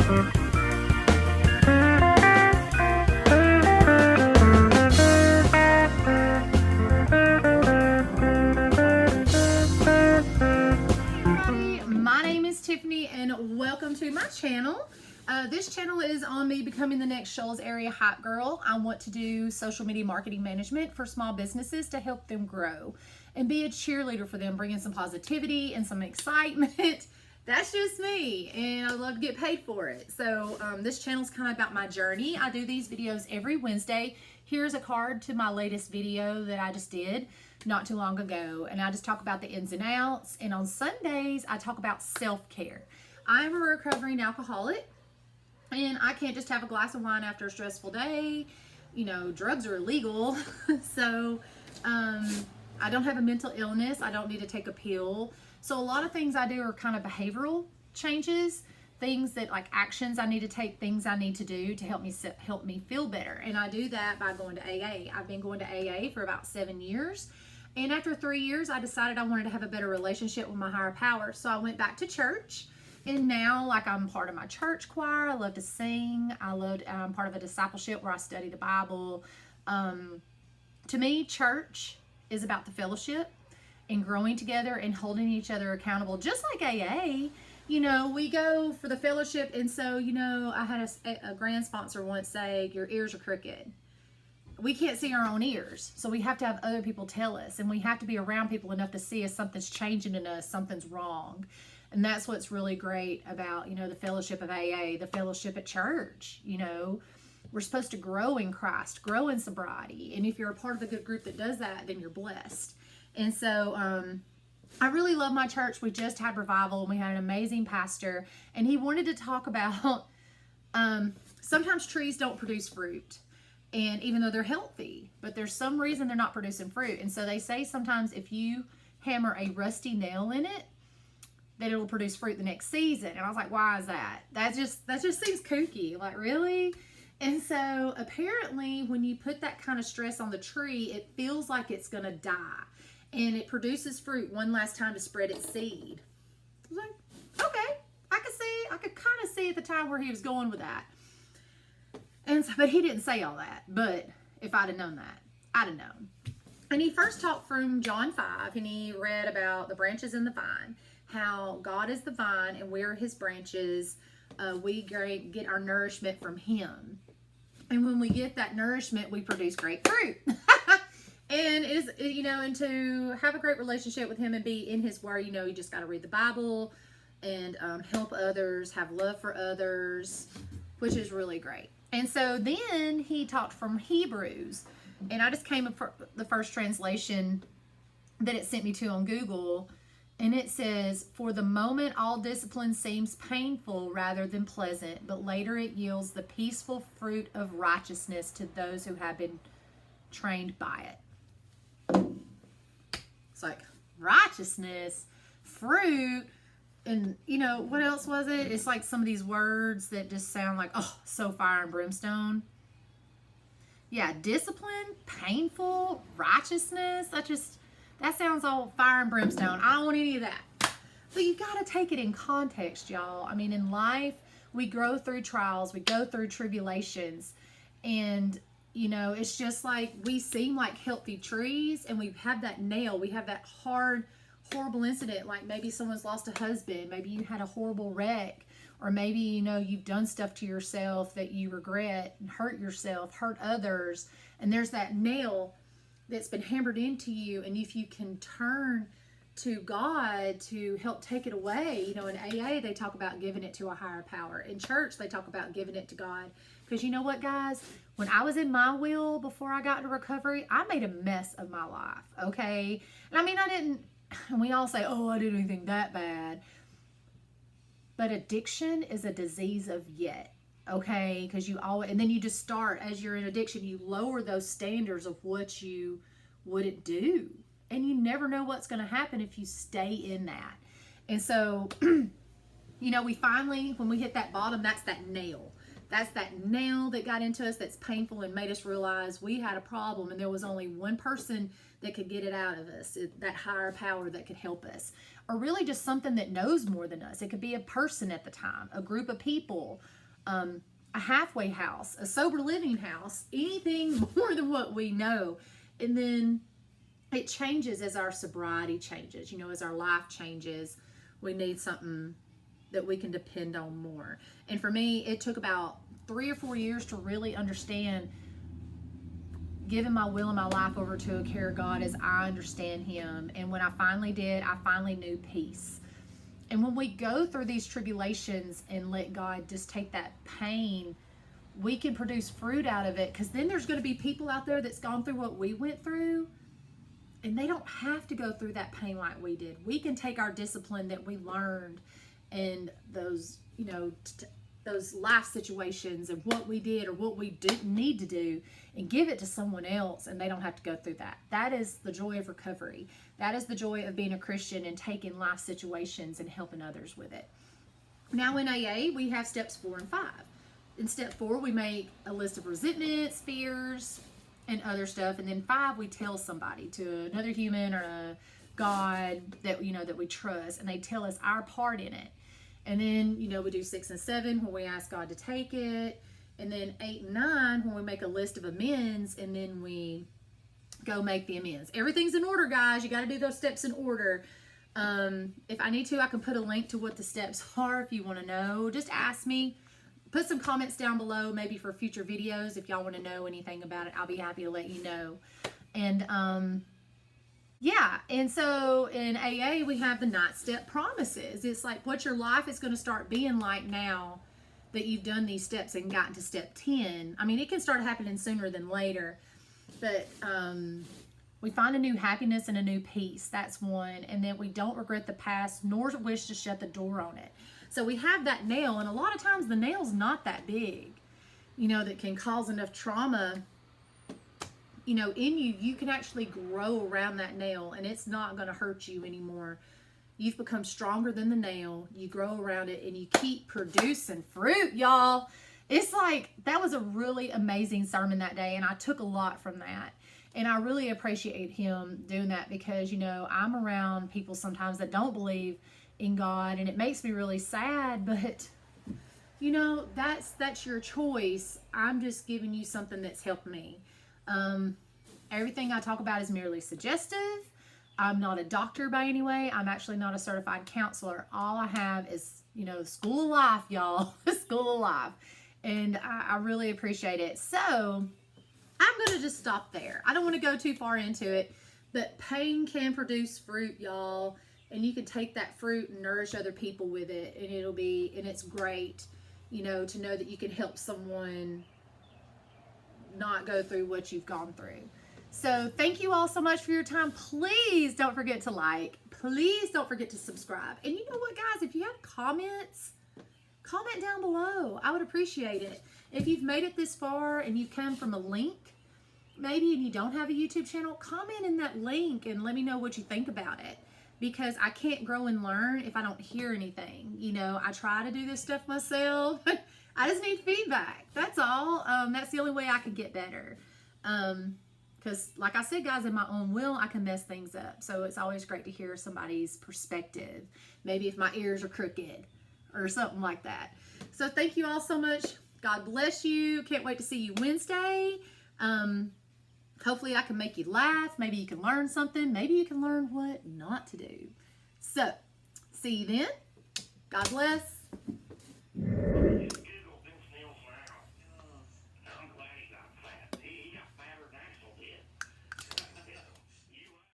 Welcome to my channel. This channel is on me becoming the next Shoals area hype girl. I want to do social media marketing management for small businesses to help them grow and be a cheerleader for them, bringing some positivity and some excitement. That's just me, and I love to get paid for it. So this channel is kind of about my journey. I do these videos every Wednesday. Here's a card to my latest video that I just did not too long ago, and I just talk about the ins and outs. And on Sundays, I talk about self-care. I'm a recovering alcoholic, and I can't just have a glass of wine after a stressful day. You know, drugs are illegal. So I don't have a mental illness. I don't need to take a pill. So a lot of things I do are kind of behavioral changes, things that like actions I need to take, things I need to do to help me feel better. And I do that by going to AA. I've been going to AA for about 7 years. And after 3 years, I decided I wanted to have a better relationship with my higher power. So I went back to church. And now, like, I'm part of my church choir. I love to sing. I'm part of a discipleship where I study the Bible. To me, church is about the fellowship and growing together and holding each other accountable. Just like AA, you know, we go for the fellowship. And so, you know, I had a grand sponsor once say, your ears are crooked. We can't see our own ears. So we have to have other people tell us. And we have to be around people enough to see if something's changing in us, something's wrong. And that's what's really great about, you know, the fellowship of AA, the fellowship at church. You know, we're supposed to grow in Christ, grow in sobriety. And if you're a part of a good group that does that, then you're blessed. And so I really love my church. We just had revival, and we had an amazing pastor. And he wanted to talk about sometimes trees don't produce fruit. And even though they're healthy, but there's some reason they're not producing fruit. And so they say sometimes if you hammer a rusty nail in it, that it'll produce fruit the next season. And I was like, why is that? That just seems kooky. Like, really? And so apparently when you put that kind of stress on the tree, it feels like it's gonna die. And it produces fruit one last time to spread its seed. I was like, okay, I could kind of see at the time where he was going with that. And so, but he didn't say all that. But if I'd have known that, I'd have known. And he first talked from John 5, and he read about the branches in the vine, how God is the vine and we're his branches. We get our nourishment from him. And when we get that nourishment, we produce great fruit. And it is, you know, and to have a great relationship with him and be in his word, you know, you just got to read the Bible and help others, have love for others, which is really great. And so then he talked from Hebrews, and I just came up for the first translation that it sent me to on Google. And it says, for the moment, all discipline seems painful rather than pleasant, but later it yields the peaceful fruit of righteousness to those who have been trained by it. It's like righteousness, fruit, and you know, what else was it? It's like some of these words that just sound like, oh, so fire and brimstone. Yeah, discipline, painful, righteousness, that sounds all fire and brimstone. I don't want any of that. But you got to take it in context, y'all. I mean, in life, we grow through trials. We go through tribulations. And, you know, it's just like we seem like healthy trees. And we have that nail. We have that horrible incident. Like maybe someone's lost a husband. Maybe you had a horrible wreck. Or maybe, you know, you've done stuff to yourself that you regret. And hurt yourself, hurt others. And there's that nail that's been hammered into you, and if you can turn to God to help take it away. You know, in AA they talk about giving it to a higher power. In church they talk about giving it to God. Because you know what, guys, when I was in my will before I got into recovery, I made a mess of my life. Okay, and I mean, and we all say, oh, I didn't do anything that bad, but addiction is a disease of yet. Okay, because you always, and then you just start, as you're in addiction, you lower those standards of what you wouldn't do. And you never know what's going to happen if you stay in that. And so, you know, we finally, when we hit that bottom, that's that nail That's that nail that got into us that's painful and made us realize we had a problem and there was only one person that could get it out of us, that higher power that could help us. Or really just something that knows more than us. It could be a person at the time, a group of people, a halfway house, a sober living house, anything more than what we know. And then it changes as our sobriety changes, as our life changes. We need something that we can depend on more. And for me, it took about 3 or 4 years to really understand giving my will and my life over to a care of God as I understand Him. And when I finally did, I finally knew peace. And when we go through these tribulations and let God just take that pain, we can produce fruit out of it, because then there's going to be people out there that's gone through what we went through, and they don't have to go through that pain like we did. We can take our discipline that we learned and those, those life situations and what we did or what we didn't need to do, and give it to someone else, and they don't have to go through that. That is the joy of recovery. That is the joy of being a Christian and taking life situations and helping others with it. Now in AA, we have steps 4 and 5. In step 4, we make a list of resentments, fears, and other stuff. And then 5, we tell somebody, to another human or a God that that we trust, and they tell us our part in it. And then we do 6 and 7 when we ask God to take it, and then 8 and 9 when we make a list of amends, and then we go make the amends. Everything's in order, guys. You got to do those steps in order. If I need to, I can put a link to what the steps are if you want to know. Just ask me. Put some comments down below, maybe for future videos. If y'all want to know anything about it, I'll be happy to let you know. And yeah, and so in AA, we have the 9-step promises. It's like what your life is going to start being like now that you've done these steps and gotten to step 10. I mean, it can start happening sooner than later, but we find a new happiness and a new peace. That's one. And then we don't regret the past, nor wish to shut the door on it. So we have that nail, and a lot of times the nail's not that big, that can cause enough trauma, in you. You can actually grow around that nail, and it's not going to hurt you anymore. You've become stronger than the nail. You grow around it, and you keep producing fruit, y'all. It's like, that was a really amazing sermon that day, and I took a lot from that. And I really appreciate him doing that, because, I'm around people sometimes that don't believe in God, and it makes me really sad, but that's your choice. I'm just giving you something that's helped me. Everything I talk about is merely suggestive. I'm not a doctor by any way. I'm actually not a certified counselor. All I have is, school of life, y'all. School of life. And I really appreciate it. So I'm going to just stop there. I don't want to go too far into it, but pain can produce fruit, y'all. And you can take that fruit and nourish other people with it. And it's great, to know that you can help someone not go through what you've gone through. So thank you all so much for your time. Please don't forget to like. Please don't forget to subscribe. And you know what, guys? If you have comments, comment down below. I would appreciate it. If you've made it this far and you've come from a link, maybe, and you don't have a YouTube channel, comment in that link and let me know what you think about it. Because I can't grow and learn if I don't hear anything. I try to do this stuff myself. I just need feedback. That's all. That's the only way I can get better. Because like I said, guys, in my own will, I can mess things up. So it's always great to hear somebody's perspective. Maybe if my ears are crooked or something like that. So thank you all so much. God bless you. Can't wait to see you Wednesday. Hopefully I can make you laugh. Maybe you can learn something. Maybe you can learn what not to do. So, see you then. God bless.